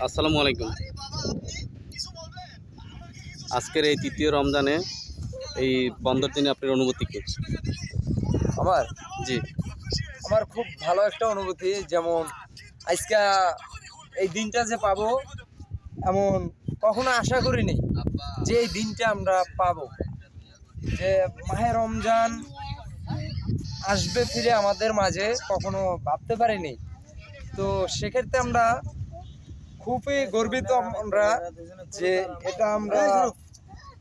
আসসালামু আলাইকুম। আজকের এই তৃতীয় রমজানে এই বন্ধের দিনে আপনার অনুভূতি কি? আমার জি। আমার খুব ভালো একটা অনুভূতি। যেমন আজকে এই দিনটা যে পাবো এমন কখনো আশা করিনি যে এই দিনটা আমরা পাবো, যে মাহে রমজান আসবে ফিরে আমাদের মাঝে, কখনো ভাবতে পারিনি। তো সেক্ষেত্রে আমরা খুবই গর্বিত আমরা যে এটা আমরা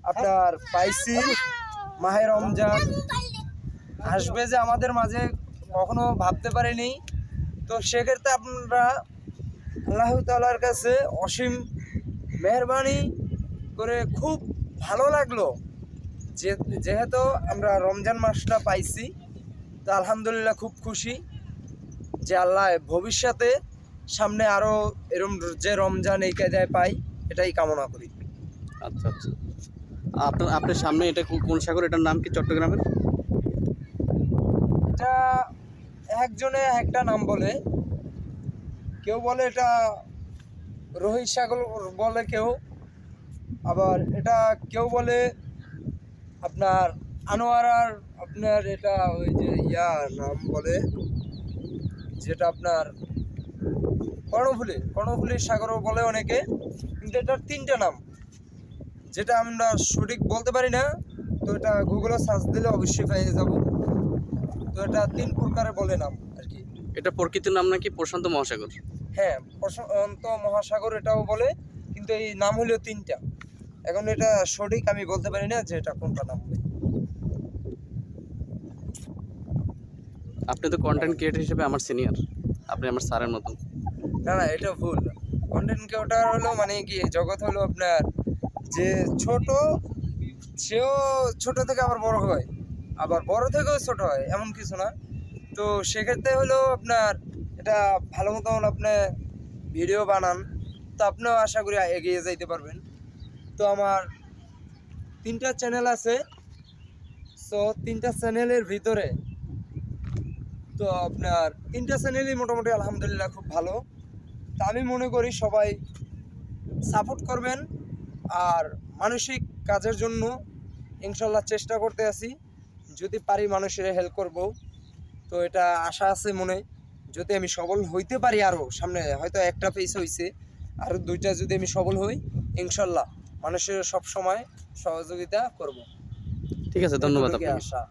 আপনার পাইছি। মাহে রমজান আসবে যে আমাদের মাঝে কখনো ভাবতে পারিনি। তো সেক্ষেত্রে আমরা আল্লাহ তাআলার কাছে অসীম মেহেরবানি করে খুব ভালো লাগলো যেহেতু আমরা রমজান মাসটা পাইছি। তো আলহামদুলিল্লাহ খুব খুশি যে আল্লাহ ভবিষ্যতে সামনে আরও এরম যে রমজান এই কায়দায় পাই, এটাই কামনা করি। আচ্ছা আচ্ছা। আপনার সামনে এটা কোন সাগর? এটার নাম কি চট্টগ্রামের? এটা একজনে একটা নাম বলে, কেউ বলে এটা রোহিত সাগর বলে, কেউ আবার এটা কেউ বলে আপনার আনোয়ারার, আপনার এটা ওই যে নাম বলে যেটা আপনার কর্ণফুলীর সাগরও বলে অনেকে। কিন্তু এটার তিনটা নাম, যেটা আমরা সঠিক বলতে পারি না। তো এটা গুগলে সার্চ দিলে অবশ্যই পেয়ে যাব। তো এটা তিন প্রকারে বলে নাম আর কি। এটা প্রকৃত নাম নাকি প্রশান্ত মহাসাগর? হ্যাঁ, প্রশান্ত মহাসাগর এটাও বলে, কিন্তু এই নাম হলো তিনটা। এখন এটা সঠিক আমি বলতে পারি না যে এটা কোনটা নাম হবে। আপনি তো কন্টেন্ট ক্রিয়েটর হিসেবে আমার সিনিয়র, আপনি আমার স্যারের মতন। না না, এটা ভুল। কন্টেন্ট ক্রিয়েটর হলো মানে কি, জগৎ হলো আপনার যে ছোট, সেও ছোট থেকে আবার বড় হয়, আবার বড় থেকেও ছোট হয়, এমন কিছু না। তো সেক্ষেত্রে হলো আপনার এটা ভালো মতন আপনি ভিডিও বানান, তো আপনিও আশা করি এগিয়ে যাইতে পারবেন। তো আমার তিনটা চ্যানেল আছে। সো তিনটা চ্যানেলের ভিতরে তো আপনার তিনটা চ্যানেলই মোটামুটি আলহামদুলিল্লাহ খুব ভালো। তা আমি মনে করি সবাই সাপোর্ট করবেন। আর মানসিক কাজের জন্য ইনশাল্লাহ চেষ্টা করতে আছি, যদি পারি মানুষের হেল্প করব। তো এটা আশা আছে মনে, যদি আমি সফল হইতে পারি, আরও সামনে হয়তো একটা পেজ হয়েছে, আর দুইটা যদি আমি সফল হই, ইনশাল্লাহ মানুষের সব সময় সহযোগিতা করব। ঠিক আছে, ধন্যবাদ আপনাকে। আশা।